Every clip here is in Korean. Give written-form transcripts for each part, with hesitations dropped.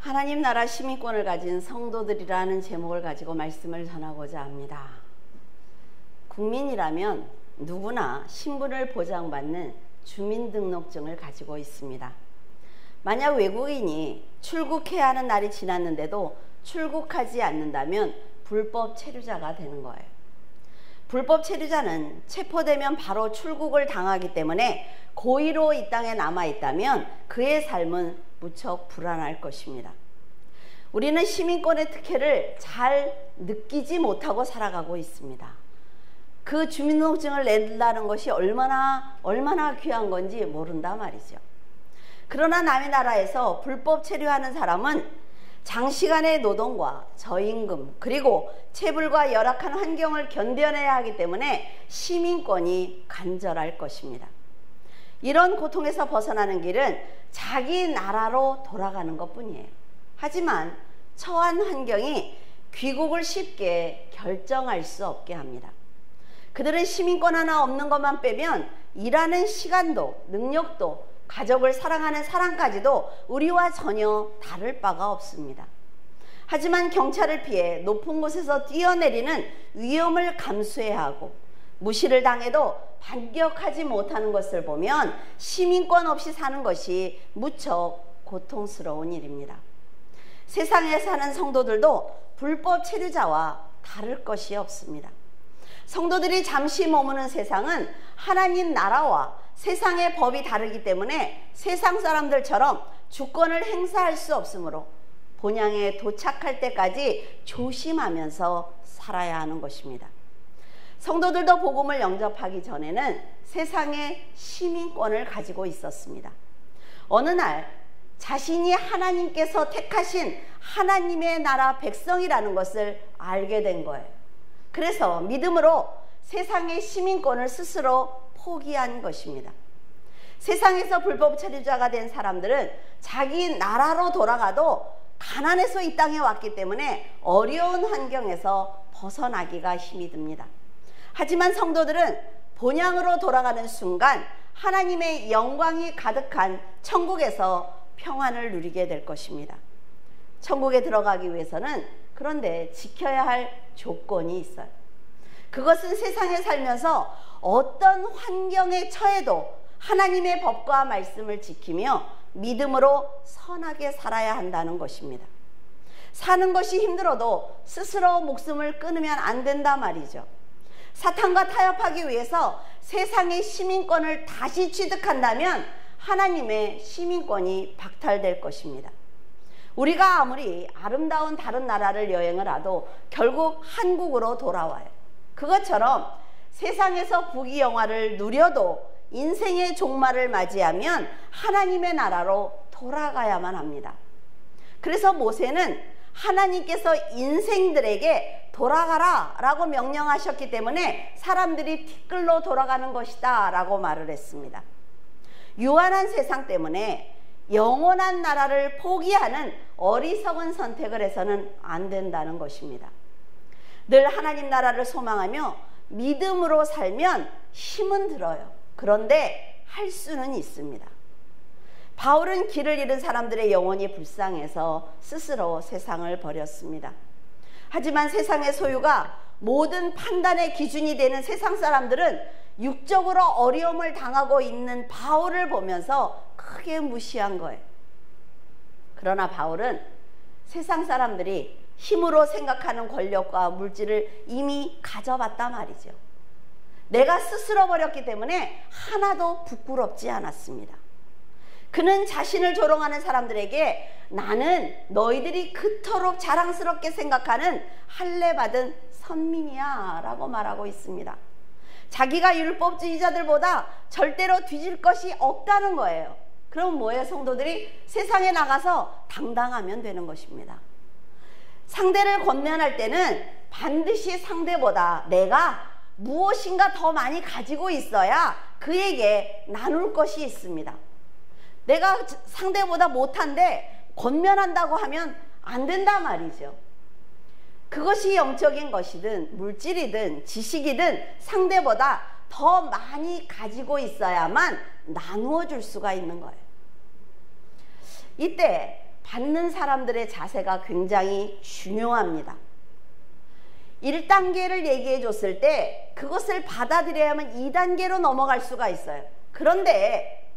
하나님 나라 시민권을 가진 성도들이라는 제목을 가지고 말씀을 전하고자 합니다. 국민이라면 누구나 신분을 보장받는 주민등록증을 가지고 있습니다. 만약 외국인이 출국해야 하는 날이 지났는데도 출국하지 않는다면 불법 체류자가 되는 거예요. 불법 체류자는 체포되면 바로 출국을 당하기 때문에 고의로 이 땅에 남아있다면 그의 삶은 무척 불안할 것입니다. 우리는 시민권의 특혜를 잘 느끼지 못하고 살아가고 있습니다. 그 주민등록증을 낸다는 것이 얼마나 귀한 건지 모른다 말이죠. 그러나 남의 나라에서 불법 체류하는 사람은 장시간의 노동과 저임금 그리고 체불과 열악한 환경을 견뎌내야 하기 때문에 시민권이 간절할 것입니다. 이런 고통에서 벗어나는 길은 자기 나라로 돌아가는 것뿐이에요. 하지만 처한 환경이 귀국을 쉽게 결정할 수 없게 합니다. 그들은 시민권 하나 없는 것만 빼면 일하는 시간도 능력도 가족을 사랑하는 사랑까지도 우리와 전혀 다를 바가 없습니다. 하지만 경찰을 피해 높은 곳에서 뛰어내리는 위험을 감수해야 하고 무시를 당해도 반격하지 못하는 것을 보면 시민권 없이 사는 것이 무척 고통스러운 일입니다. 세상에 사는 성도들도 불법 체류자와 다를 것이 없습니다. 성도들이 잠시 머무는 세상은 하나님 나라와 세상의 법이 다르기 때문에 세상 사람들처럼 주권을 행사할 수 없으므로 본향에 도착할 때까지 조심하면서 살아야 하는 것입니다. 성도들도 복음을 영접하기 전에는 세상의 시민권을 가지고 있었습니다. 어느 날 자신이 하나님께서 택하신 하나님의 나라 백성이라는 것을 알게 된 거예요. 그래서 믿음으로 세상의 시민권을 스스로 포기한 것입니다. 세상에서 불법 체류자가 된 사람들은 자기 나라로 돌아가도 가난해서 이 땅에 왔기 때문에 어려운 환경에서 벗어나기가 힘이 듭니다. 하지만 성도들은 본향으로 돌아가는 순간 하나님의 영광이 가득한 천국에서 평안을 누리게 될 것입니다. 천국에 들어가기 위해서는 그런데 지켜야 할 조건이 있어요. 그것은 세상에 살면서 어떤 환경에 처해도 하나님의 법과 말씀을 지키며 믿음으로 선하게 살아야 한다는 것입니다. 사는 것이 힘들어도 스스로 목숨을 끊으면 안 된다 말이죠. 사탄과 타협하기 위해서 세상의 시민권을 다시 취득한다면 하나님의 시민권이 박탈될 것입니다. 우리가 아무리 아름다운 다른 나라를 여행을 하도 결국 한국으로 돌아와요. 그것처럼 세상에서 부귀영화를 누려도 인생의 종말을 맞이하면 하나님의 나라로 돌아가야만 합니다. 그래서 모세는 하나님께서 인생들에게 돌아가라 라고 명령하셨기 때문에 사람들이 티끌로 돌아가는 것이다 라고 말을 했습니다. 유한한 세상 때문에 영원한 나라를 포기하는 어리석은 선택을 해서는 안 된다는 것입니다. 늘 하나님 나라를 소망하며 믿음으로 살면 힘은 들어요. 그런데 할 수는 있습니다. 바울은 길을 잃은 사람들의 영혼이 불쌍해서 스스로 세상을 버렸습니다. 하지만 세상의 소유가 모든 판단의 기준이 되는 세상 사람들은 육적으로 어려움을 당하고 있는 바울을 보면서 크게 무시한 거예요. 그러나 바울은 세상 사람들이 힘으로 생각하는 권력과 물질을 이미 가져봤단 말이죠. 내가 스스로 버렸기 때문에 하나도 부끄럽지 않았습니다. 그는 자신을 조롱하는 사람들에게 나는 너희들이 그토록 자랑스럽게 생각하는 할례받은 선민이야 라고 말하고 있습니다. 자기가 율법주의자들보다 절대로 뒤질 것이 없다는 거예요. 그럼 뭐예요? 성도들이 세상에 나가서 당당하면 되는 것입니다. 상대를 권면할 때는 반드시 상대보다 내가 무엇인가 더 많이 가지고 있어야 그에게 나눌 것이 있습니다. 내가 상대보다 못한데 권면한다고 하면 안 된단 말이죠. 그것이 영적인 것이든 물질이든 지식이든 상대보다 더 많이 가지고 있어야만 나누어 줄 수가 있는 거예요. 이때 받는 사람들의 자세가 굉장히 중요합니다. 1단계를 얘기해 줬을 때 그것을 받아들여야만 2단계로 넘어갈 수가 있어요. 그런데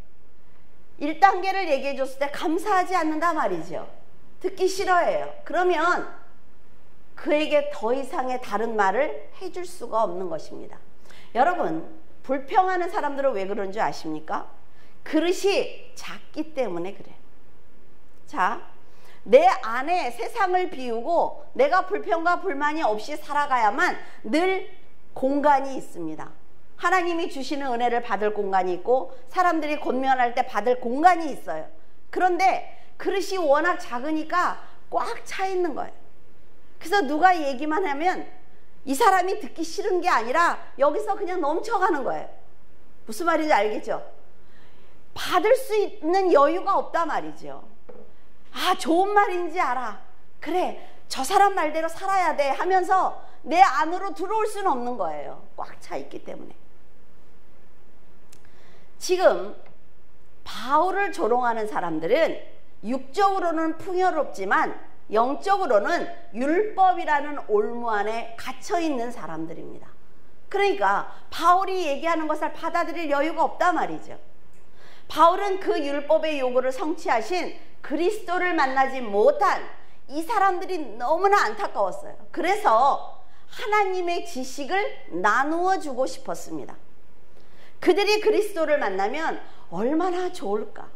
1단계를 얘기해 줬을 때 감사하지 않는다 말이죠. 듣기 싫어해요. 그러면 그에게 더 이상의 다른 말을 해줄 수가 없는 것입니다. 여러분, 불평하는 사람들은 왜 그런 줄 아십니까? 그릇이 작기 때문에 그래요. 자, 내 안에 세상을 비우고 내가 불평과 불만이 없이 살아가야만 늘 공간이 있습니다. 하나님이 주시는 은혜를 받을 공간이 있고 사람들이 권면할 때 받을 공간이 있어요. 그런데 그릇이 워낙 작으니까 꽉 차 있는 거예요. 그래서 누가 얘기만 하면 이 사람이 듣기 싫은 게 아니라 여기서 그냥 넘쳐가는 거예요. 무슨 말인지 알겠죠? 받을 수 있는 여유가 없단 말이죠. 아, 좋은 말인지 알아. 그래, 저 사람 말대로 살아야 돼 하면서 내 안으로 들어올 수는 없는 거예요. 꽉 차 있기 때문에. 지금 바울을 조롱하는 사람들은 육적으로는 풍요롭지만 영적으로는 율법이라는 올무 안에 갇혀 있는 사람들입니다. 그러니까 바울이 얘기하는 것을 받아들일 여유가 없단 말이죠. 바울은 그 율법의 요구를 성취하신 그리스도를 만나지 못한 이 사람들이 너무나 안타까웠어요. 그래서 하나님의 지식을 나누어 주고 싶었습니다. 그들이 그리스도를 만나면 얼마나 좋을까?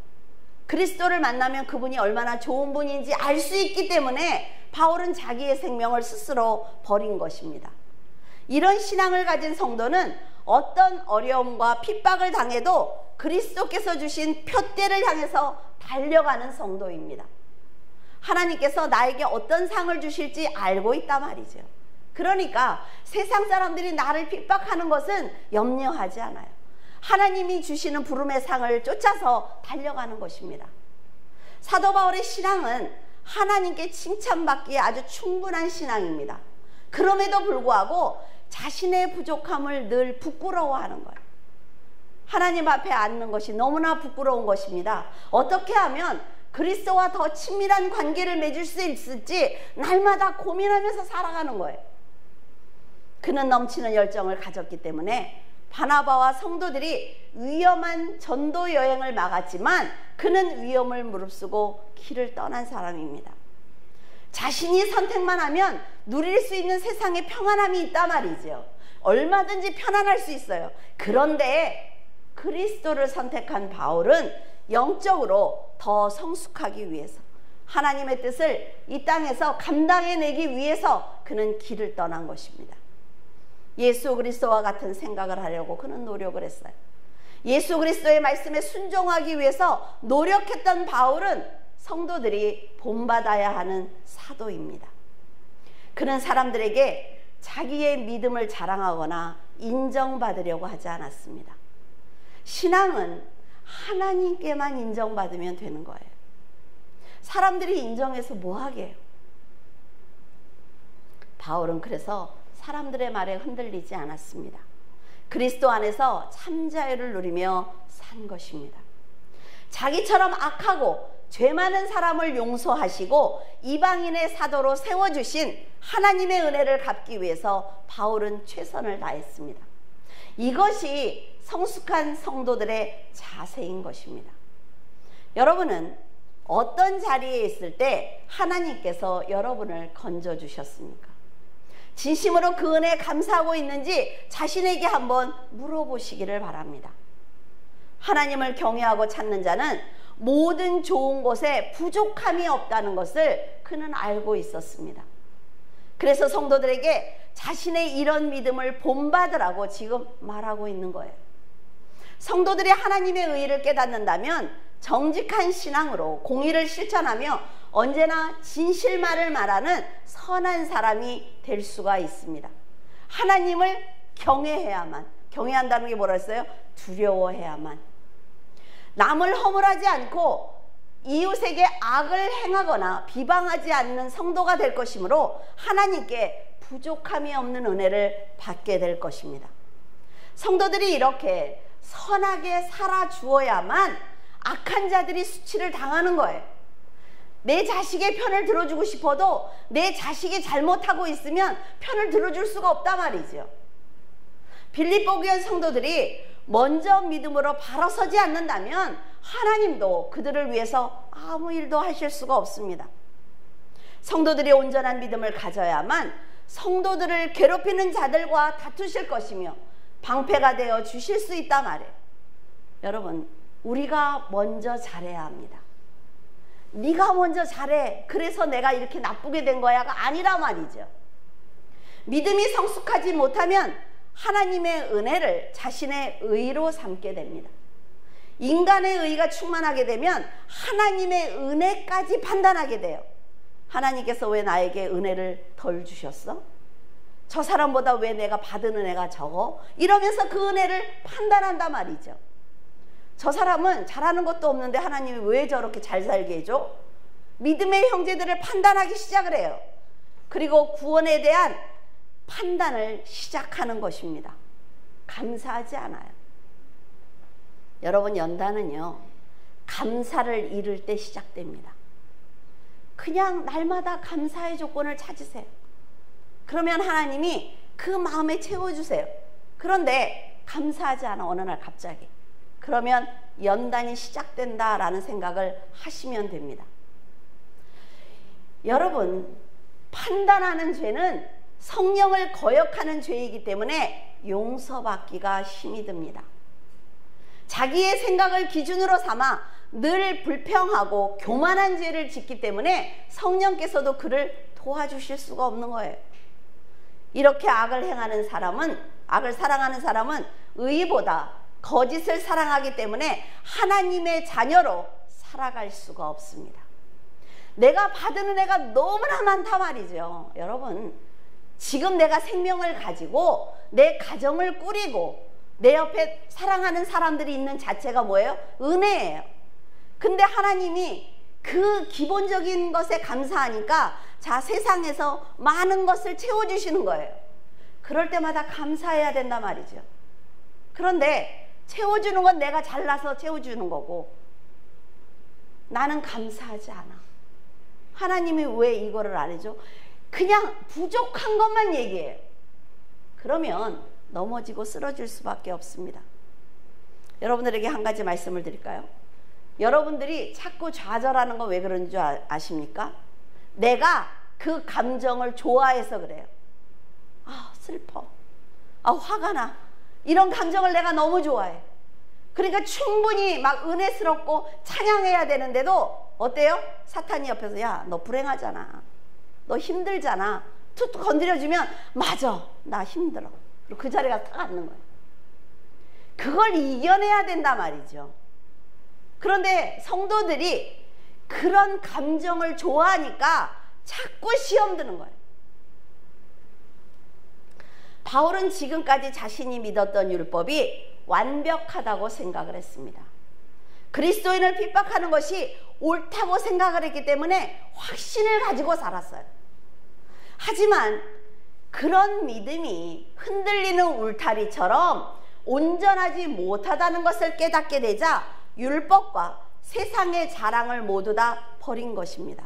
그리스도를 만나면 그분이 얼마나 좋은 분인지 알 수 있기 때문에 바울은 자기의 생명을 스스로 버린 것입니다. 이런 신앙을 가진 성도는 어떤 어려움과 핍박을 당해도 그리스도께서 주신 표대를 향해서 달려가는 성도입니다. 하나님께서 나에게 어떤 상을 주실지 알고 있단 말이죠. 그러니까 세상 사람들이 나를 핍박하는 것은 염려하지 않아요. 하나님이 주시는 부름의 상을 쫓아서 달려가는 것입니다. 사도 바울의 신앙은 하나님께 칭찬받기에 아주 충분한 신앙입니다. 그럼에도 불구하고 자신의 부족함을 늘 부끄러워하는 거예요. 하나님 앞에 앉는 것이 너무나 부끄러운 것입니다. 어떻게 하면 그리스도와 더 친밀한 관계를 맺을 수 있을지 날마다 고민하면서 살아가는 거예요. 그는 넘치는 열정을 가졌기 때문에 바나바와 성도들이 위험한 전도 여행을 막았지만 그는 위험을 무릅쓰고 길을 떠난 사람입니다. 자신이 선택만 하면 누릴 수 있는 세상에 평안함이 있단 말이죠. 얼마든지 편안할 수 있어요. 그런데 그리스도를 선택한 바울은 영적으로 더 성숙하기 위해서 하나님의 뜻을 이 땅에서 감당해내기 위해서 그는 길을 떠난 것입니다. 예수 그리스도와 같은 생각을 하려고 그는 노력을 했어요. 예수 그리스도의 말씀에 순종하기 위해서 노력했던 바울은 성도들이 본받아야 하는 사도입니다. 그는 사람들에게 자기의 믿음을 자랑하거나 인정받으려고 하지 않았습니다. 신앙은 하나님께만 인정받으면 되는 거예요. 사람들이 인정해서 뭐하게 해요? 바울은 그래서 사람들의 말에 흔들리지 않았습니다. 그리스도 안에서 참 자유를 누리며 산 것입니다. 자기처럼 악하고 죄 많은 사람을 용서하시고 이방인의 사도로 세워주신 하나님의 은혜를 갚기 위해서 바울은 최선을 다했습니다. 이것이 성숙한 성도들의 자세인 것입니다. 여러분은 어떤 자리에 있을 때 하나님께서 여러분을 건져주셨습니까? 진심으로 그 은혜에 감사하고 있는지 자신에게 한번 물어보시기를 바랍니다. 하나님을 경외하고 찾는 자는 모든 좋은 것에 부족함이 없다는 것을 그는 알고 있었습니다. 그래서 성도들에게 자신의 이런 믿음을 본받으라고 지금 말하고 있는 거예요. 성도들이 하나님의 의의를 깨닫는다면 정직한 신앙으로 공의를 실천하며 언제나 진실말을 말하는 선한 사람이 될 수가 있습니다. 하나님을 경외해야만, 경외한다는 게 뭐라 했어요? 두려워해야만. 남을 허물하지 않고 이웃에게 악을 행하거나 비방하지 않는 성도가 될 것이므로 하나님께 부족함이 없는 은혜를 받게 될 것입니다. 성도들이 이렇게 선하게 살아주어야만 악한 자들이 수치를 당하는 거예요. 내 자식의 편을 들어주고 싶어도 내 자식이 잘못하고 있으면 편을 들어줄 수가 없단 말이죠. 빌립보 교회 성도들이 먼저 믿음으로 바로 서지 않는다면 하나님도 그들을 위해서 아무 일도 하실 수가 없습니다. 성도들이 온전한 믿음을 가져야만 성도들을 괴롭히는 자들과 다투실 것이며 방패가 되어 주실 수 있단 말이에요. 여러분, 우리가 먼저 잘해야 합니다. 네가 먼저 잘해, 그래서 내가 이렇게 나쁘게 된 거야가 아니라 말이죠. 믿음이 성숙하지 못하면 하나님의 은혜를 자신의 의로 삼게 됩니다. 인간의 의가 충만하게 되면 하나님의 은혜까지 판단하게 돼요. 하나님께서 왜 나에게 은혜를 덜 주셨어? 저 사람보다 왜 내가 받은 은혜가 적어? 이러면서 그 은혜를 판단한단 말이죠. 저 사람은 잘하는 것도 없는데 하나님이 왜 저렇게 잘 살게 해줘? 믿음의 형제들을 판단하기 시작을 해요. 그리고 구원에 대한 판단을 시작하는 것입니다. 감사하지 않아요. 여러분, 연단은요, 감사를 잃을 때 시작됩니다. 그냥 날마다 감사의 조건을 찾으세요. 그러면 하나님이 그 마음에 채워주세요. 그런데 감사하지 않아, 어느 날 갑자기. 그러면 연단이 시작된다라는 생각을 하시면 됩니다. 여러분, 판단하는 죄는 성령을 거역하는 죄이기 때문에 용서받기가 힘이 듭니다. 자기의 생각을 기준으로 삼아 늘 불평하고 교만한 죄를 짓기 때문에 성령께서도 그를 도와주실 수가 없는 거예요. 이렇게 악을 행하는 사람은, 악을 사랑하는 사람은 의보다 거짓을 사랑하기 때문에 하나님의 자녀로 살아갈 수가 없습니다. 내가 받은 은혜가 너무나 많단 말이죠. 여러분, 지금 내가 생명을 가지고 내 가정을 꾸리고 내 옆에 사랑하는 사람들이 있는 자체가 뭐예요? 은혜예요. 근데 하나님이 그 기본적인 것에 감사하니까 자, 세상에서 많은 것을 채워주시는 거예요. 그럴 때마다 감사해야 된단 말이죠. 그런데 채워주는 건 내가 잘나서 채워주는 거고 나는 감사하지 않아. 하나님이 왜 이거를 안 해줘? 그냥 부족한 것만 얘기해요. 그러면 넘어지고 쓰러질 수밖에 없습니다. 여러분들에게 한 가지 말씀을 드릴까요? 여러분들이 자꾸 좌절하는 건 왜 그런지 줄 아십니까? 내가 그 감정을 좋아해서 그래요. 아, 슬퍼. 아, 화가 나. 이런 감정을 내가 너무 좋아해. 그러니까 충분히 막 은혜스럽고 찬양해야 되는데도 어때요? 사탄이 옆에서 야, 너 불행하잖아. 너 힘들잖아. 툭툭 건드려주면 맞아, 나 힘들어. 그리고 그 자리가 딱 앉는 거예요. 그걸 이겨내야 된단 말이죠. 그런데 성도들이 그런 감정을 좋아하니까 자꾸 시험 드는 거예요. 바울은 지금까지 자신이 믿었던 율법이 완벽하다고 생각을 했습니다. 그리스도인을 핍박하는 것이 옳다고 생각을 했기 때문에 확신을 가지고 살았어요. 하지만 그런 믿음이 흔들리는 울타리처럼 온전하지 못하다는 것을 깨닫게 되자 율법과 세상의 자랑을 모두 다 버린 것입니다.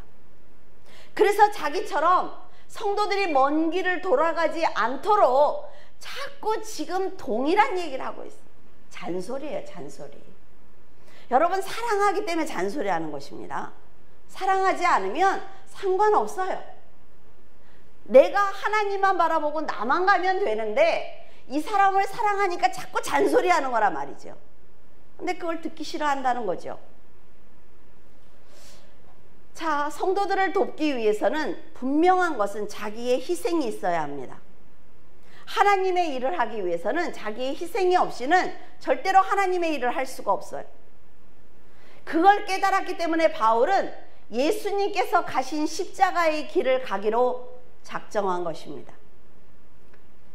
그래서 자기처럼 성도들이 먼 길을 돌아가지 않도록 자꾸 지금 동일한 얘기를 하고 있어요. 잔소리예요, 잔소리. 여러분, 사랑하기 때문에 잔소리하는 것입니다. 사랑하지 않으면 상관없어요. 내가 하나님만 바라보고 나만 가면 되는데 이 사람을 사랑하니까 자꾸 잔소리하는 거란 말이죠. 근데 그걸 듣기 싫어한다는 거죠. 자, 성도들을 돕기 위해서는 분명한 것은 자기의 희생이 있어야 합니다. 하나님의 일을 하기 위해서는 자기의 희생이 없이는 절대로 하나님의 일을 할 수가 없어요. 그걸 깨달았기 때문에 바울은 예수님께서 가신 십자가의 길을 가기로 작정한 것입니다.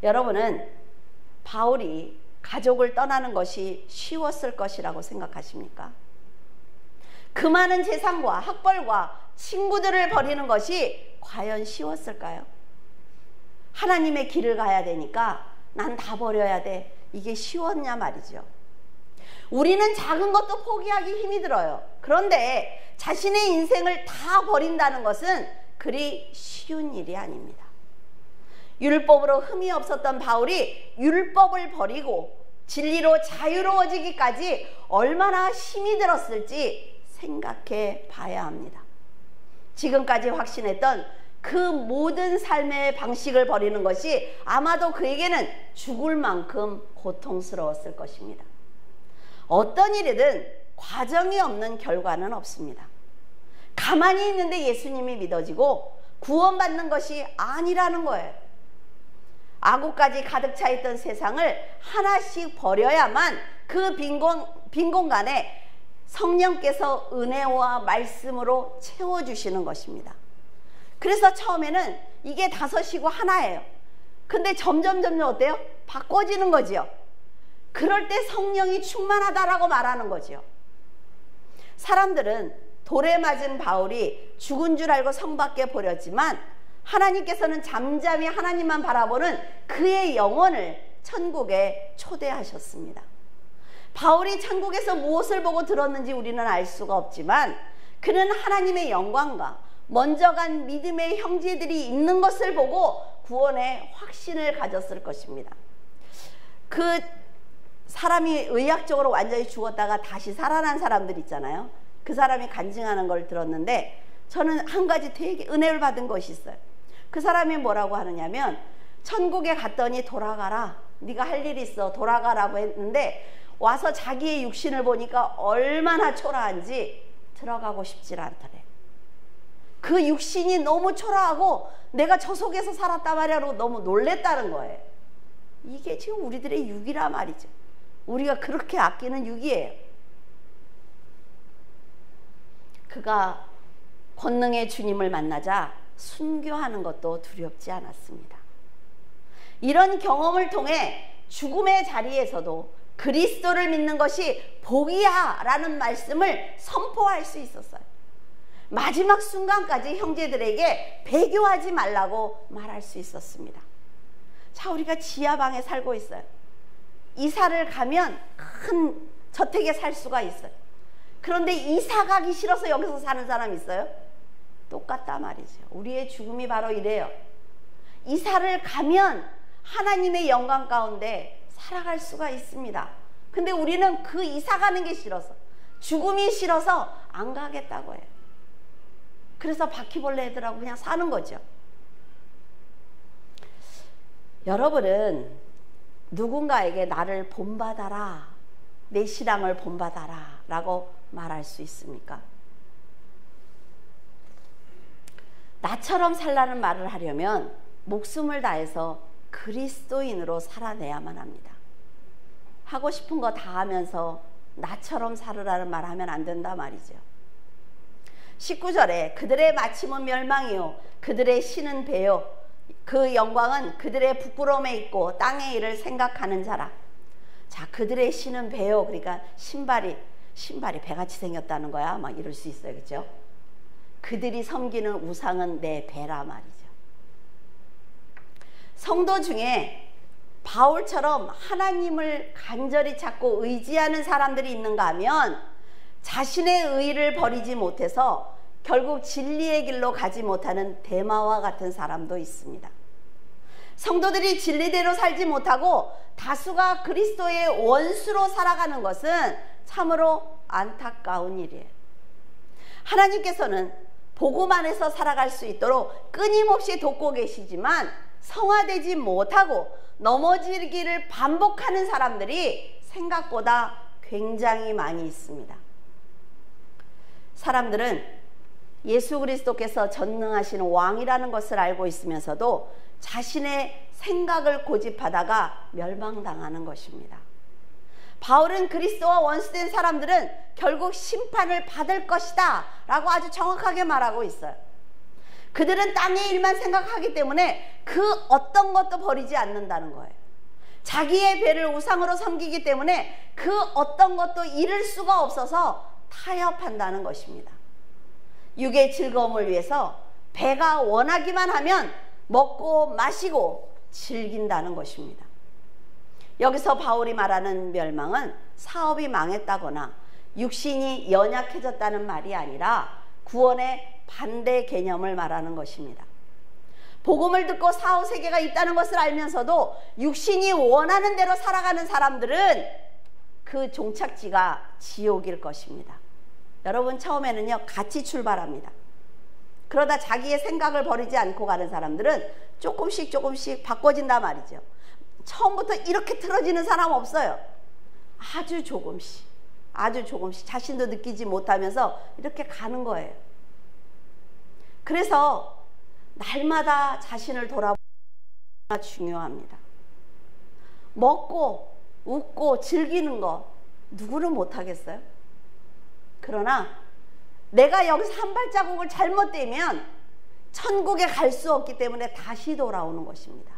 여러분은 바울이 가족을 떠나는 것이 쉬웠을 것이라고 생각하십니까? 그 많은 재산과 학벌과 친구들을 버리는 것이 과연 쉬웠을까요? 하나님의 길을 가야 되니까 난 다 버려야 돼. 이게 쉬웠냐 말이죠. 우리는 작은 것도 포기하기 힘이 들어요. 그런데 자신의 인생을 다 버린다는 것은 그리 쉬운 일이 아닙니다. 율법으로 흠이 없었던 바울이 율법을 버리고 진리로 자유로워지기까지 얼마나 힘이 들었을지 생각해 봐야 합니다. 지금까지 확신했던 그 모든 삶의 방식을 버리는 것이 아마도 그에게는 죽을 만큼 고통스러웠을 것입니다. 어떤 일이든 과정이 없는 결과는 없습니다. 가만히 있는데 예수님이 믿어지고 구원받는 것이 아니라는 거예요. 악우까지 가득 차 있던 세상을 하나씩 버려야만 그 빈 공간에 성령께서 은혜와 말씀으로 채워주시는 것입니다. 그래서 처음에는 이게 5이고 하나예요. 근데 점점 어때요? 바꿔지는 거지요. 그럴 때 성령이 충만하다라고 말하는 거지요. 사람들은 돌에 맞은 바울이 죽은 줄 알고 성 밖에 버렸지만 하나님께서는 잠잠히 하나님만 바라보는 그의 영혼을 천국에 초대하셨습니다. 바울이 천국에서 무엇을 보고 들었는지 우리는 알 수가 없지만 그는 하나님의 영광과 먼저 간 믿음의 형제들이 있는 것을 보고 구원의 확신을 가졌을 것입니다. 그 사람이 의학적으로 완전히 죽었다가 다시 살아난 사람들 있잖아요. 그 사람이 간증하는 걸 들었는데 저는 한 가지 되게 은혜를 받은 것이 있어요. 그 사람이 뭐라고 하느냐면 천국에 갔더니 돌아가라, 네가 할 일이 있어, 돌아가라고 했는데 와서 자기의 육신을 보니까 얼마나 초라한지 들어가고 싶지 않더래. 그 육신이 너무 초라하고 내가 저 속에서 살았단 말이야로 너무 놀랬다는 거예요. 이게 지금 우리들의 육이라 말이죠. 우리가 그렇게 아끼는 육이에요. 그가 권능의 주님을 만나자 순교하는 것도 두렵지 않았습니다. 이런 경험을 통해 죽음의 자리에서도 그리스도를 믿는 것이 복이야 라는 말씀을 선포할 수 있었어요. 마지막 순간까지 형제들에게 배교하지 말라고 말할 수 있었습니다. 자, 우리가 지하방에 살고 있어요. 이사를 가면 큰 저택에 살 수가 있어요. 그런데 이사 가기 싫어서 여기서 사는 사람 있어요? 똑같단 말이죠. 우리의 죽음이 바로 이래요. 이사를 가면 하나님의 영광 가운데 살아갈 수가 있습니다. 근데 우리는 그 이사 가는 게 싫어서, 죽음이 싫어서 안 가겠다고 해요. 그래서 바퀴벌레 애들하고 그냥 사는 거죠. 여러분은 누군가에게 나를 본받아라, 내 신앙을 본받아라 라고 말할 수 있습니까? 나처럼 살라는 말을 하려면 목숨을 다해서 그리스도인으로 살아내야만 합니다. 하고 싶은 거 다 하면서 나처럼 살으라는 말 하면 안 된다 말이죠. 19절에 그들의 마침은 멸망이요 그들의 신은 배요 그 영광은 그들의 부끄러움에 있고 땅의 일을 생각하는 자라. 자, 그들의 신은 배요. 그러니까 신발이 배같이 생겼다는 거야. 막 이럴 수 있어요. 그렇죠? 그들이 섬기는 우상은 내 배라 말이죠. 성도 중에 바울처럼 하나님을 간절히 찾고 의지하는 사람들이 있는가 하면 자신의 의의를 버리지 못해서 결국 진리의 길로 가지 못하는 데마와 같은 사람도 있습니다. 성도들이 진리대로 살지 못하고 다수가 그리스도의 원수로 살아가는 것은 참으로 안타까운 일이에요. 하나님께서는 복음 안에서 살아갈 수 있도록 끊임없이 돕고 계시지만 성화되지 못하고 넘어지기를 반복하는 사람들이 생각보다 굉장히 많이 있습니다. 사람들은 예수 그리스도께서 전능하신 왕이라는 것을 알고 있으면서도 자신의 생각을 고집하다가 멸망당하는 것입니다. 바울은 그리스도와 원수된 사람들은 결국 심판을 받을 것이다 라고 아주 정확하게 말하고 있어요. 그들은 땅의 일만 생각하기 때문에 그 어떤 것도 버리지 않는다는 거예요. 자기의 배를 우상으로 섬기기 때문에 그 어떤 것도 잃을 수가 없어서 타협한다는 것입니다. 육의 즐거움을 위해서 배가 원하기만 하면 먹고 마시고 즐긴다는 것입니다. 여기서 바울이 말하는 멸망은 사업이 망했다거나 육신이 연약해졌다는 말이 아니라 구원의 반대 개념을 말하는 것입니다. 복음을 듣고 사후세계가 있다는 것을 알면서도 육신이 원하는 대로 살아가는 사람들은 그 종착지가 지옥일 것입니다. 여러분, 처음에는요 같이 출발합니다. 그러다 자기의 생각을 버리지 않고 가는 사람들은 조금씩 바꿔진단 말이죠. 처음부터 이렇게 틀어지는 사람 없어요. 아주 조금씩 자신도 느끼지 못하면서 이렇게 가는 거예요. 그래서 날마다 자신을 돌아보는 게 중요합니다. 먹고 웃고 즐기는 거 누구는 못하겠어요? 그러나 내가 여기서 한 발자국을 잘못 떼면 천국에 갈 수 없기 때문에 다시 돌아오는 것입니다.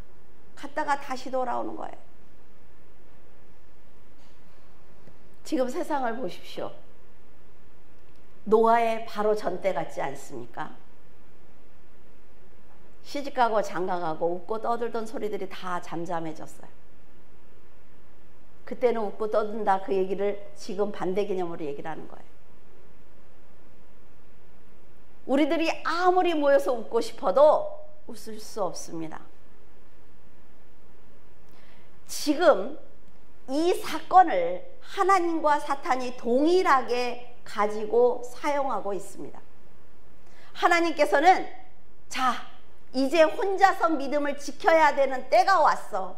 갔다가 다시 돌아오는 거예요. 지금 세상을 보십시오. 노아의 바로 전때 같지 않습니까? 시집가고 장가가고 웃고 떠들던 소리들이 다 잠잠해졌어요. 그때는 웃고 떠든다 그 얘기를 지금 반대 개념으로 얘기를 하는 거예요. 우리들이 아무리 모여서 웃고 싶어도 웃을 수 없습니다. 지금 이 사건을 하나님과 사탄이 동일하게 가지고 사용하고 있습니다. 하나님께서는 자, 이제 혼자서 믿음을 지켜야 되는 때가 왔어.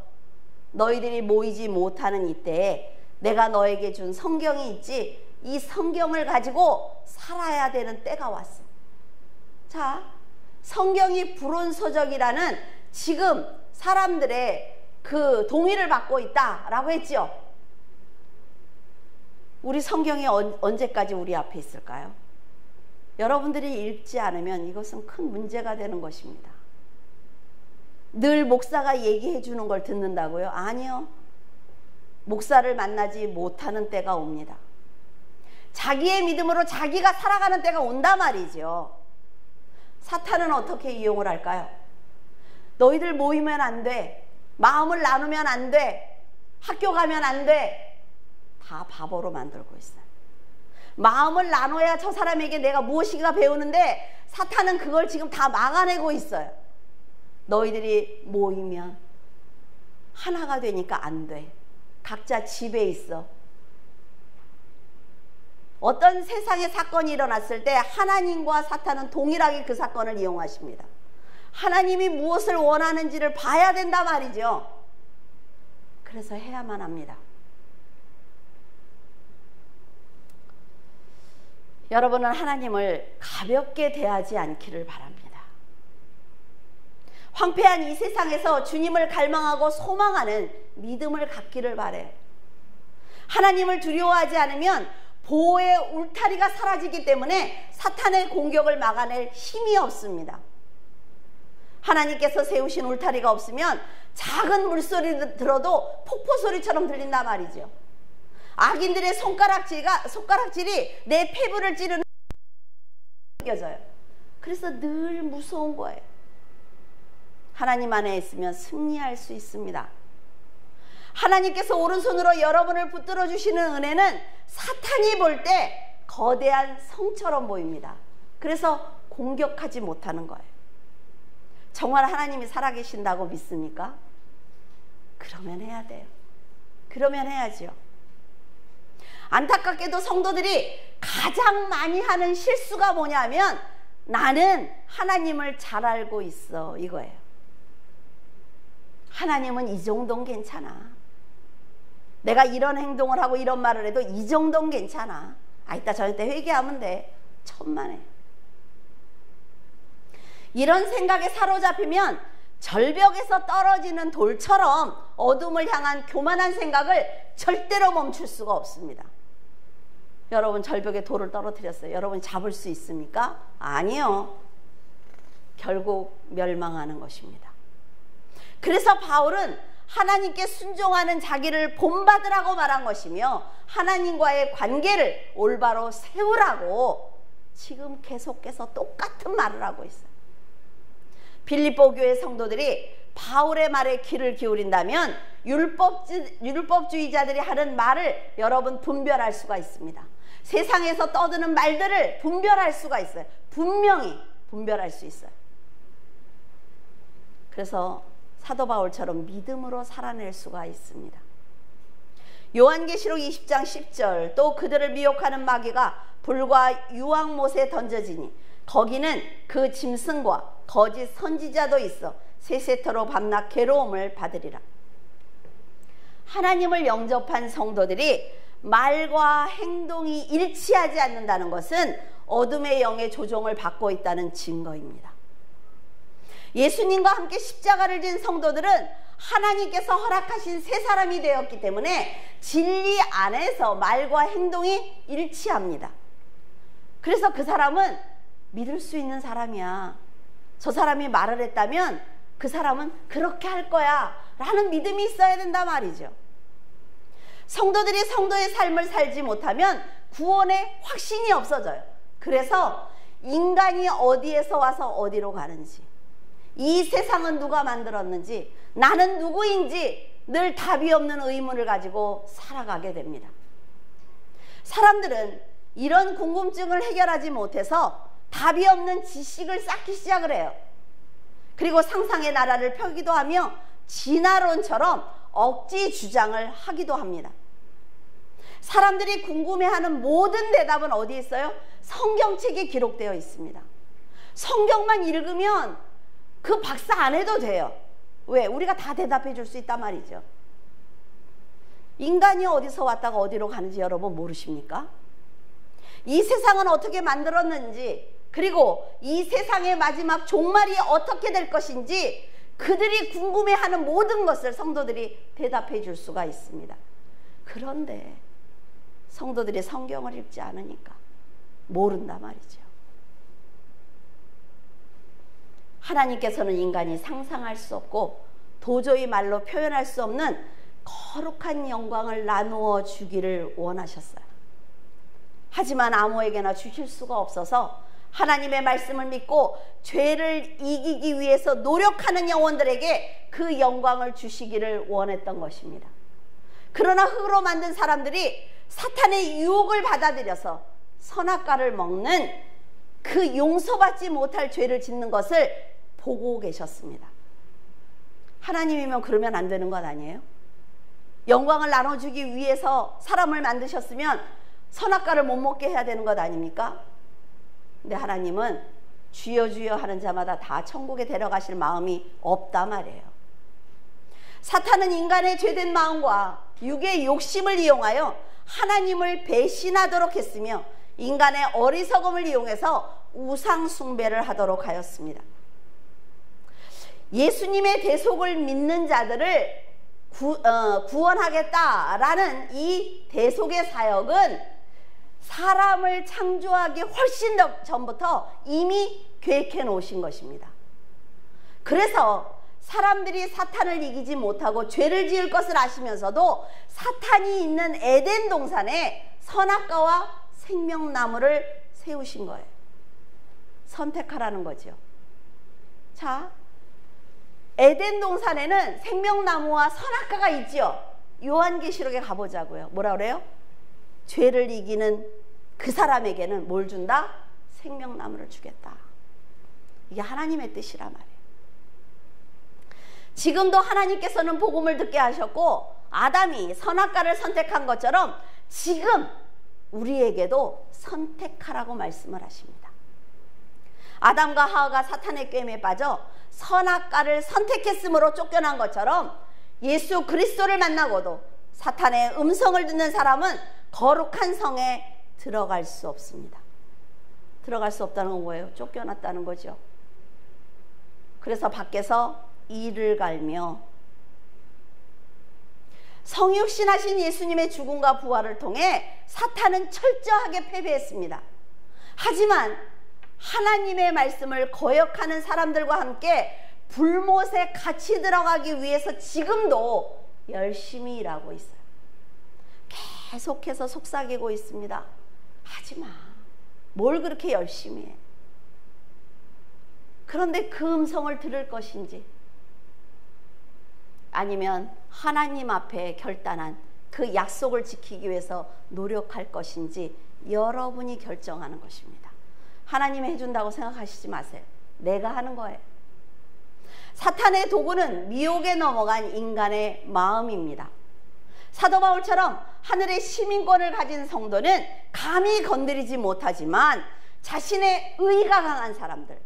너희들이 모이지 못하는 이때에 내가 너에게 준 성경이 있지, 이 성경을 가지고 살아야 되는 때가 왔어. 자, 성경이 불온서적이라는 지금 사람들의 그 동의를 받고 있다라고 했죠. 우리 성경이 언제까지 우리 앞에 있을까요? 여러분들이 읽지 않으면 이것은 큰 문제가 되는 것입니다. 늘 목사가 얘기해 주는 걸 듣는다고요? 아니요. 목사를 만나지 못하는 때가 옵니다. 자기의 믿음으로 자기가 살아가는 때가 온단 말이죠. 사탄은 어떻게 이용을 할까요? 너희들 모이면 안 돼. 마음을 나누면 안 돼. 학교 가면 안 돼. 다 바보로 만들고 있어요. 마음을 나눠야 저 사람에게 내가 무엇인가 배우는데 사탄은 그걸 지금 다 막아내고 있어요. 너희들이 모이면 하나가 되니까 안 돼. 각자 집에 있어. 어떤 세상의 사건이 일어났을 때 하나님과 사탄은 동일하게 그 사건을 이용하십니다. 하나님이 무엇을 원하는지를 봐야 된다 말이죠. 그래서 해야만 합니다. 여러분은 하나님을 가볍게 대하지 않기를 바랍니다. 황폐한 이 세상에서 주님을 갈망하고 소망하는 믿음을 갖기를 바래요. 하나님을 두려워하지 않으면 보호의 울타리가 사라지기 때문에 사탄의 공격을 막아낼 힘이 없습니다. 하나님께서 세우신 울타리가 없으면 작은 물소리 들어도 폭포소리처럼 들린단 말이죠. 악인들의 손가락질이 내 폐부를 찌르는 느껴져요. 그래서 늘 무서운 거예요. 하나님 안에 있으면 승리할 수 있습니다. 하나님께서 오른손으로 여러분을 붙들어 주시는 은혜는 사탄이 볼 때 거대한 성처럼 보입니다. 그래서 공격하지 못하는 거예요. 정말 하나님이 살아계신다고 믿습니까? 그러면 해야 돼요. 그러면 해야죠. 안타깝게도 성도들이 가장 많이 하는 실수가 뭐냐면 나는 하나님을 잘 알고 있어, 이거예요. 하나님은 이 정도는 괜찮아. 내가 이런 행동을 하고 이런 말을 해도 이 정도는 괜찮아. 이따 저녁 때 회개하면 돼. 천만에. 이런 생각에 사로잡히면 절벽에서 떨어지는 돌처럼 어둠을 향한 교만한 생각을 절대로 멈출 수가 없습니다. 여러분 절벽에 돌을 떨어뜨렸어요. 여러분 잡을 수 있습니까? 아니요. 결국 멸망하는 것입니다. 그래서 바울은 하나님께 순종하는 자기를 본받으라고 말한 것이며 하나님과의 관계를 올바로 세우라고 지금 계속해서 똑같은 말을 하고 있어요. 빌립보 교회 성도들이 바울의 말에 귀를 기울인다면 율법주의자들이 하는 말을 여러분 분별할 수가 있습니다. 세상에서 떠드는 말들을 분별할 수가 있어요. 분명히 분별할 수 있어요. 그래서 사도 바울처럼 믿음으로 살아낼 수가 있습니다. 요한계시록 20장 10절, 또 그들을 미혹하는 마귀가 불과 유황못에 던져지니 거기는 그 짐승과 거짓 선지자도 있어 세세토로 밤낮 괴로움을 받으리라. 하나님을 영접한 성도들이 말과 행동이 일치하지 않는다는 것은 어둠의 영의 조종을 받고 있다는 증거입니다. 예수님과 함께 십자가를 진 성도들은 하나님께서 허락하신 새 사람이 되었기 때문에 진리 안에서 말과 행동이 일치합니다. 그래서 그 사람은 믿을 수 있는 사람이야. 저 사람이 말을 했다면 그 사람은 그렇게 할 거야 라는 믿음이 있어야 된단 말이죠. 성도들이 성도의 삶을 살지 못하면 구원의 확신이 없어져요. 그래서 인간이 어디에서 와서 어디로 가는지, 이 세상은 누가 만들었는지, 나는 누구인지 늘 답이 없는 의문을 가지고 살아가게 됩니다. 사람들은 이런 궁금증을 해결하지 못해서 답이 없는 지식을 쌓기 시작을 해요. 그리고 상상의 나라를 펴기도 하며 진화론처럼 억지 주장을 하기도 합니다. 사람들이 궁금해하는 모든 대답은 어디에 있어요? 성경책에 기록되어 있습니다. 성경만 읽으면 그 박사 안 해도 돼요. 왜? 우리가 다 대답해 줄 수 있단 말이죠. 인간이 어디서 왔다가 어디로 가는지 여러분 모르십니까? 이 세상은 어떻게 만들었는지, 그리고 이 세상의 마지막 종말이 어떻게 될 것인지 그들이 궁금해하는 모든 것을 성도들이 대답해 줄 수가 있습니다. 그런데 성도들이 성경을 읽지 않으니까 모른단 말이죠. 하나님께서는 인간이 상상할 수 없고 도저히 말로 표현할 수 없는 거룩한 영광을 나누어 주기를 원하셨어요. 하지만 아무에게나 주실 수가 없어서 하나님의 말씀을 믿고 죄를 이기기 위해서 노력하는 영혼들에게 그 영광을 주시기를 원했던 것입니다. 그러나 흙으로 만든 사람들이 사탄의 유혹을 받아들여서 선악과를 먹는 그 용서받지 못할 죄를 짓는 것을 보고 계셨습니다. 하나님이면 그러면 안 되는 것 아니에요? 영광을 나눠주기 위해서 사람을 만드셨으면 선악과를 못 먹게 해야 되는 것 아닙니까? 근데 하나님은 주여 주여 하는 자마다 다 천국에 데려가실 마음이 없단 말이에요. 사탄은 인간의 죄된 마음과 육의 욕심을 이용하여 하나님을 배신하도록 했으며 인간의 어리석음을 이용해서 우상 숭배를 하도록 하였습니다. 예수님의 대속을 믿는 자들을 구원하겠다라는 이 대속의 사역은 사람을 창조하기 훨씬 더 전부터 이미 계획해 놓으신 것입니다. 그래서 사람들이 사탄을 이기지 못하고 죄를 지을 것을 아시면서도 사탄이 있는 에덴 동산에 선악과와 생명나무를 세우신 거예요. 선택하라는 거죠. 자, 에덴 동산에는 생명나무와 선악과가 있죠. 요한계시록에 가보자고요. 뭐라 그래요? 죄를 이기는 그 사람에게는 뭘 준다? 생명나무를 주겠다. 이게 하나님의 뜻이란 말이에요. 지금도 하나님께서는 복음을 듣게 하셨고 아담이 선악과를 선택한 것처럼 지금 우리에게도 선택하라고 말씀을 하십니다. 아담과 하와가 사탄의 꾀임에 빠져 선악과를 선택했으므로 쫓겨난 것처럼 예수 그리스도를 만나고도 사탄의 음성을 듣는 사람은 거룩한 성에 들어갈 수 없습니다. 들어갈 수 없다는 건 뭐예요? 쫓겨났다는 거죠. 그래서 밖에서 이를 갈며 성육신하신 예수님의 죽음과 부활을 통해 사탄은 철저하게 패배했습니다. 하지만 하나님의 말씀을 거역하는 사람들과 함께 불못에 같이 들어가기 위해서 지금도 열심히 일하고 있어요. 계속해서 속삭이고 있습니다. 하지마. 뭘 그렇게 열심히 해? 그런데 그 음성을 들을 것인지, 아니면 하나님 앞에 결단한 그 약속을 지키기 위해서 노력할 것인지 여러분이 결정하는 것입니다. 하나님이 해준다고 생각하시지 마세요. 내가 하는 거예요. 사탄의 도구는 미혹에 넘어간 인간의 마음입니다. 사도 바울처럼 하늘의 시민권을 가진 성도는 감히 건드리지 못하지만 자신의 의가 강한 사람들,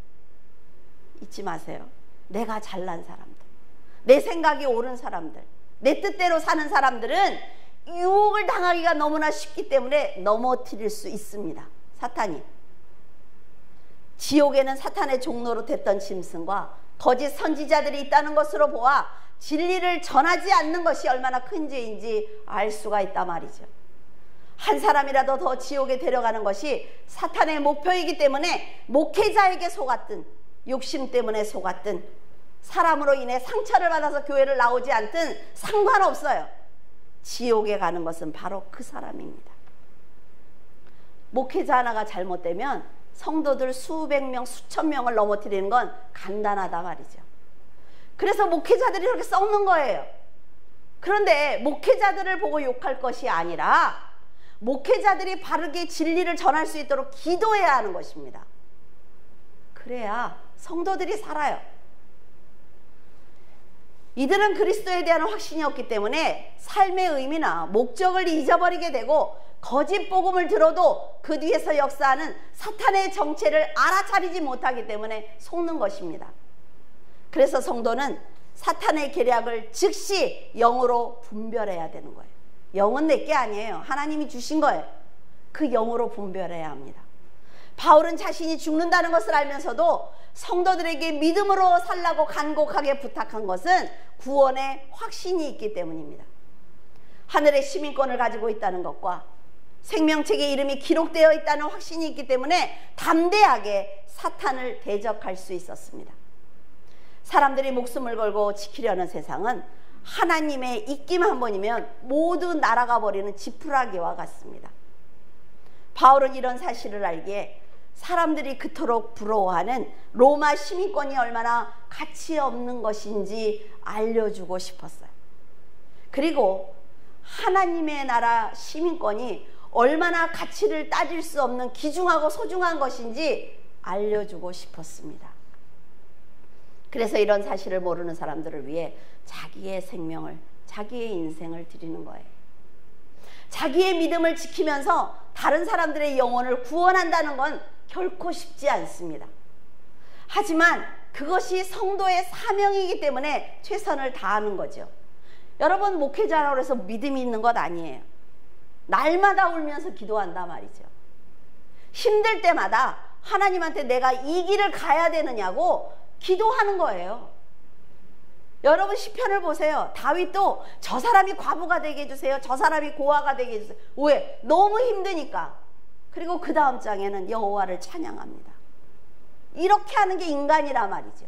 잊지 마세요. 내가 잘난 사람들, 내 생각이 옳은 사람들, 내 뜻대로 사는 사람들은 유혹을 당하기가 너무나 쉽기 때문에 넘어뜨릴 수 있습니다. 사탄이. 지옥에는 사탄의 종로로 됐던 짐승과 거짓 선지자들이 있다는 것으로 보아 진리를 전하지 않는 것이 얼마나 큰 죄인지 알 수가 있단 말이죠. 한 사람이라도 더 지옥에 데려가는 것이 사탄의 목표이기 때문에 목회자에게 속았든, 욕심 때문에 속았든, 사람으로 인해 상처를 받아서 교회를 나오지 않든 상관없어요. 지옥에 가는 것은 바로 그 사람입니다. 목회자 하나가 잘못되면 성도들 수백 명, 수천 명을 넘어뜨리는 건 간단하다 말이죠. 그래서 목회자들이 그렇게 썩는 거예요. 그런데 목회자들을 보고 욕할 것이 아니라 목회자들이 바르게 진리를 전할 수 있도록 기도해야 하는 것입니다. 그래야 성도들이 살아요. 이들은 그리스도에 대한 확신이 없기 때문에 삶의 의미나 목적을 잊어버리게 되고 거짓 복음을 들어도 그 뒤에서 역사하는 사탄의 정체를 알아차리지 못하기 때문에 속는 것입니다. 그래서 성도는 사탄의 계략을 즉시 영으로 분별해야 되는 거예요. 영은 내게 아니에요. 하나님이 주신 거예요. 그 영으로 분별해야 합니다. 바울은 자신이 죽는다는 것을 알면서도 성도들에게 믿음으로 살라고 간곡하게 부탁한 것은 구원의 확신이 있기 때문입니다. 하늘의 시민권을 가지고 있다는 것과 생명책의 이름이 기록되어 있다는 확신이 있기 때문에 담대하게 사탄을 대적할 수 있었습니다. 사람들이 목숨을 걸고 지키려는 세상은 하나님의 입김 한 번이면 모두 날아가 버리는 지푸라기와 같습니다. 바울은 이런 사실을 알기에 사람들이 그토록 부러워하는 로마 시민권이 얼마나 가치 없는 것인지 알려주고 싶었어요. 그리고 하나님의 나라 시민권이 얼마나 가치를 따질 수 없는 귀중하고 소중한 것인지 알려주고 싶었습니다. 그래서 이런 사실을 모르는 사람들을 위해 자기의 생명을, 자기의 인생을 드리는 거예요. 자기의 믿음을 지키면서 다른 사람들의 영혼을 구원한다는 건 결코 쉽지 않습니다. 하지만 그것이 성도의 사명이기 때문에 최선을 다하는 거죠. 여러분, 목회자라고 해서 믿음이 있는 것 아니에요. 날마다 울면서 기도한다 말이죠. 힘들 때마다 하나님한테 내가 이 길을 가야 되느냐고 기도하는 거예요. 여러분, 시편을 보세요. 다윗도 저 사람이 과부가 되게 해주세요, 저 사람이 고아가 되게 해주세요. 왜? 너무 힘드니까. 그리고 그 다음 장에는 여호와를 찬양합니다. 이렇게 하는 게 인간이란 말이죠.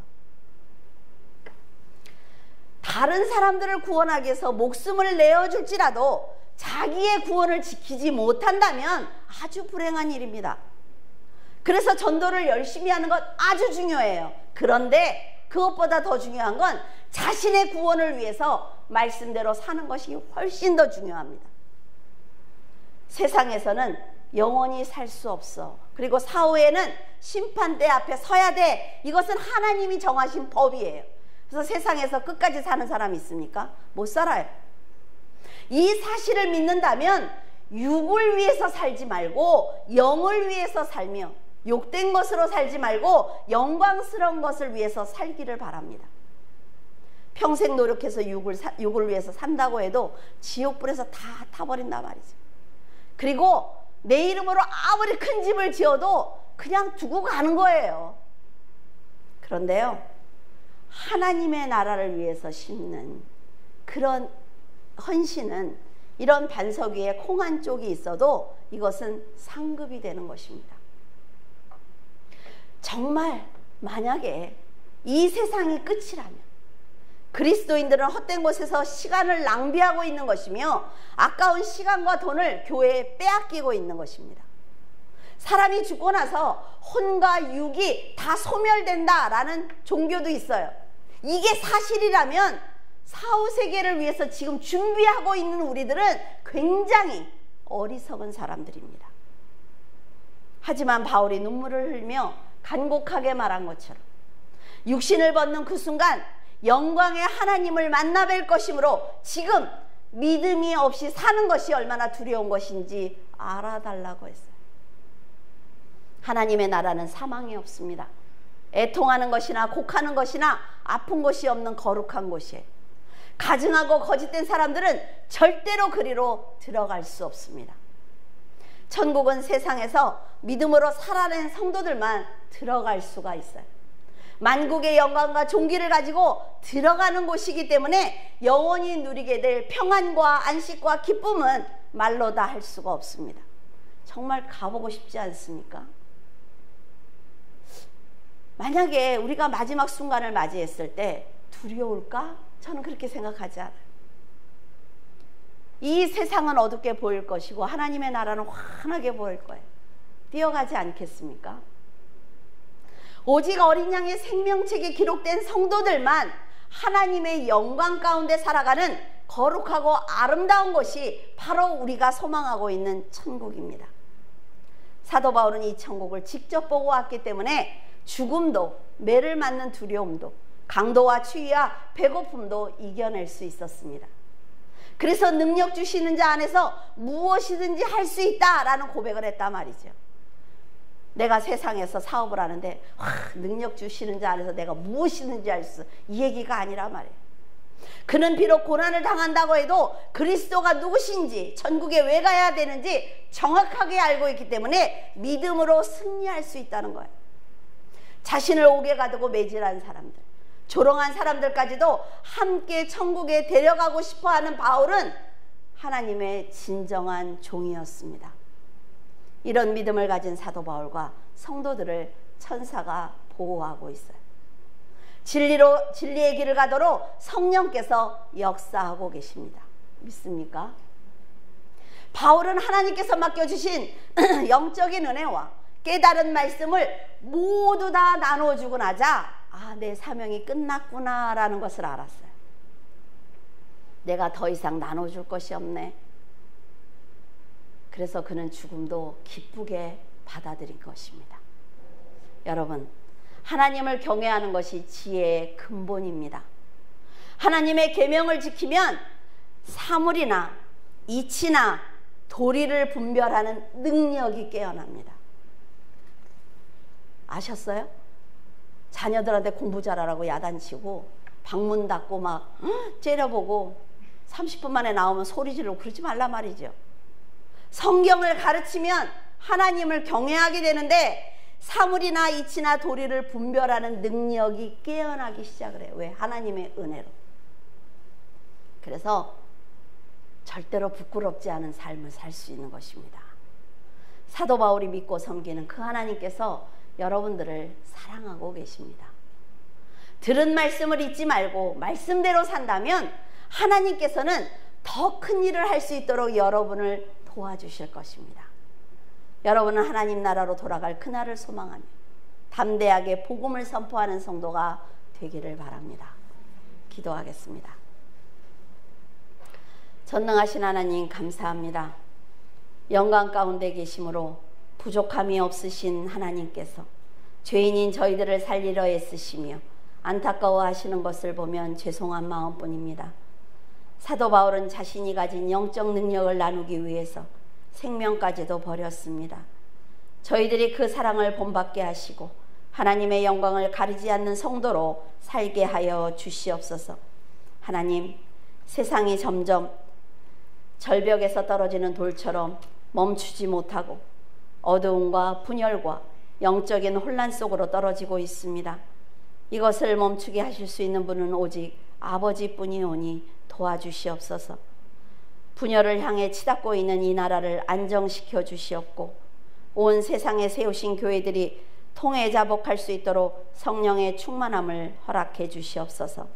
다른 사람들을 구원하기 위해서 목숨을 내어줄지라도 자기의 구원을 지키지 못한다면 아주 불행한 일입니다. 그래서 전도를 열심히 하는 것 아주 중요해요. 그런데 그것보다 더 중요한 건 자신의 구원을 위해서 말씀대로 사는 것이 훨씬 더 중요합니다. 세상에서는 영원히 살 수 없어. 그리고 사후에는 심판대 앞에 서야 돼. 이것은 하나님이 정하신 법이에요. 그래서 세상에서 끝까지 사는 사람이 있습니까? 못 살아요. 이 사실을 믿는다면 육을 위해서 살지 말고 영을 위해서 살며 욕된 것으로 살지 말고 영광스러운 것을 위해서 살기를 바랍니다. 평생 노력해서 육을 위해서 산다고 해도 지옥불에서 다 타버린단 말이죠. 그리고 내 이름으로 아무리 큰 집을 지어도 그냥 두고 가는 거예요. 그런데요, 하나님의 나라를 위해서 심는 그런 헌신은 이런 반석 위에 콩 한 쪽이 있어도 이것은 상급이 되는 것입니다. 정말 만약에 이 세상이 끝이라면 그리스도인들은 헛된 곳에서 시간을 낭비하고 있는 것이며 아까운 시간과 돈을 교회에 빼앗기고 있는 것입니다. 사람이 죽고 나서 혼과 육이 다 소멸된다라는 종교도 있어요. 이게 사실이라면 사후세계를 위해서 지금 준비하고 있는 우리들은 굉장히 어리석은 사람들입니다. 하지만 바울이 눈물을 흘리며 간곡하게 말한 것처럼 육신을 벗는 그 순간 영광의 하나님을 만나 뵐 것이므로 지금 믿음이 없이 사는 것이 얼마나 두려운 것인지 알아달라고 했어요. 하나님의 나라는 사망이 없습니다. 애통하는 것이나 곡하는 것이나 아픈 것이 없는 거룩한 곳이에요. 가증하고 거짓된 사람들은 절대로 그리로 들어갈 수 없습니다. 천국은 세상에서 믿음으로 살아낸 성도들만 들어갈 수가 있어요. 만국의 영광과 존귀를 가지고 들어가는 곳이기 때문에 영원히 누리게 될 평안과 안식과 기쁨은 말로 다 할 수가 없습니다. 정말 가보고 싶지 않습니까? 만약에 우리가 마지막 순간을 맞이했을 때 두려울까? 저는 그렇게 생각하지 않아요. 이 세상은 어둡게 보일 것이고 하나님의 나라는 환하게 보일 거예요. 뛰어가지 않겠습니까? 오직 어린 양의 생명책에 기록된 성도들만 하나님의 영광 가운데 살아가는 거룩하고 아름다운 것이 바로 우리가 소망하고 있는 천국입니다. 사도 바울은 이 천국을 직접 보고 왔기 때문에 죽음도, 매를 맞는 두려움도, 강도와 추위와 배고픔도 이겨낼 수 있었습니다. 그래서 능력 주시는 자 안에서 무엇이든지 할 수 있다라는 고백을 했단 말이죠. 내가 세상에서 사업을 하는데 능력 주시는 자 안에서 내가 무엇이든지 할 수, 이 얘기가 아니라 말이에요. 그는 비록 고난을 당한다고 해도 그리스도가 누구신지, 천국에 왜 가야 되는지 정확하게 알고 있기 때문에 믿음으로 승리할 수 있다는 거예요. 자신을 옥에 가두고 매질한 사람들, 조롱한 사람들까지도 함께 천국에 데려가고 싶어하는 바울은 하나님의 진정한 종이었습니다. 이런 믿음을 가진 사도 바울과 성도들을 천사가 보호하고 있어요. 진리의 길을 가도록 성령께서 역사하고 계십니다. 믿습니까? 바울은 하나님께서 맡겨주신 영적인 은혜와 깨달은 말씀을 모두 다 나눠주고 나자 내 사명이 끝났구나 라는 것을 알았어요. 내가 더 이상 나눠줄 것이 없네. 그래서 그는 죽음도 기쁘게 받아들인 것입니다. 여러분, 하나님을 경외하는 것이 지혜의 근본입니다. 하나님의 계명을 지키면 사물이나 이치나 도리를 분별하는 능력이 깨어납니다. 아셨어요? 자녀들한테 공부 잘하라고 야단치고 방문 닫고 막 째려보고 30분 만에 나오면 소리 지르고 그러지 말란 말이죠. 성경을 가르치면 하나님을 경외하게 되는데 사물이나 이치나 도리를 분별하는 능력이 깨어나기 시작을 해요. 왜? 하나님의 은혜로. 그래서 절대로 부끄럽지 않은 삶을 살 수 있는 것입니다. 사도 바울이 믿고 섬기는 그 하나님께서 여러분들을 사랑하고 계십니다. 들은 말씀을 잊지 말고 말씀대로 산다면 하나님께서는 더 큰 일을 할 수 있도록 여러분을 도와주실 것입니다. 여러분은 하나님 나라로 돌아갈 그날을 소망하며 담대하게 복음을 선포하는 성도가 되기를 바랍니다. 기도하겠습니다. 전능하신 하나님 감사합니다. 영광 가운데 계심으로 부족함이 없으신 하나님께서 죄인인 저희들을 살리려 애쓰시며 안타까워하시는 것을 보면 죄송한 마음뿐입니다. 사도 바울은 자신이 가진 영적 능력을 나누기 위해서 생명까지도 버렸습니다. 저희들이 그 사랑을 본받게 하시고 하나님의 영광을 가리지 않는 성도로 살게 하여 주시옵소서. 하나님, 세상이 점점 절벽에서 떨어지는 돌처럼 멈추지 못하고 어두움과 분열과 영적인 혼란 속으로 떨어지고 있습니다. 이것을 멈추게 하실 수 있는 분은 오직 아버지뿐이오니 도와주시옵소서. 분열을 향해 치닫고 있는 이 나라를 안정시켜 주시옵고 온 세상에 세우신 교회들이 통회자복할 수 있도록 성령의 충만함을 허락해 주시옵소서.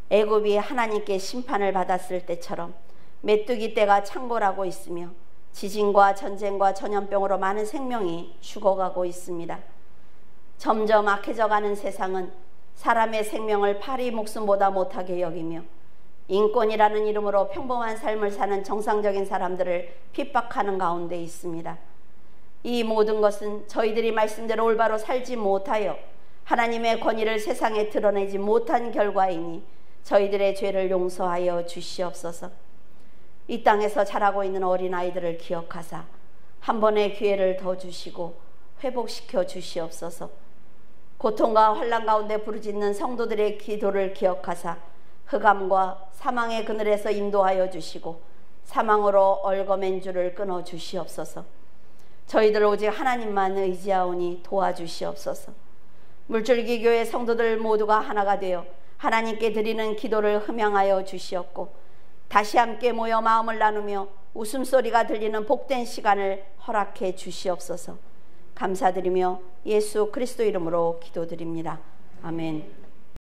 애굽이 하나님께 심판을 받았을 때처럼 메뚜기 떼가 창궐하고 있으며 지진과 전쟁과 전염병으로 많은 생명이 죽어가고 있습니다. 점점 악해져가는 세상은 사람의 생명을 파리 목숨보다 못하게 여기며 인권이라는 이름으로 평범한 삶을 사는 정상적인 사람들을 핍박하는 가운데 있습니다. 이 모든 것은 저희들이 말씀대로 올바로 살지 못하여 하나님의 권위를 세상에 드러내지 못한 결과이니 저희들의 죄를 용서하여 주시옵소서. 이 땅에서 자라고 있는 어린아이들을 기억하사 한 번의 기회를 더 주시고 회복시켜 주시옵소서. 고통과 환난 가운데 부르짖는 성도들의 기도를 기억하사 흑암과 사망의 그늘에서 인도하여 주시고 사망으로 얽어맨 줄을 끊어 주시옵소서. 저희들 오직 하나님만 의지하오니 도와주시옵소서. 물줄기 교회 성도들 모두가 하나가 되어 하나님께 드리는 기도를 흠양하여 주시옵고 다시 함께 모여 마음을 나누며 웃음소리가 들리는 복된 시간을 허락해 주시옵소서. 감사드리며 예수 그리스도 이름으로 기도드립니다. 아멘.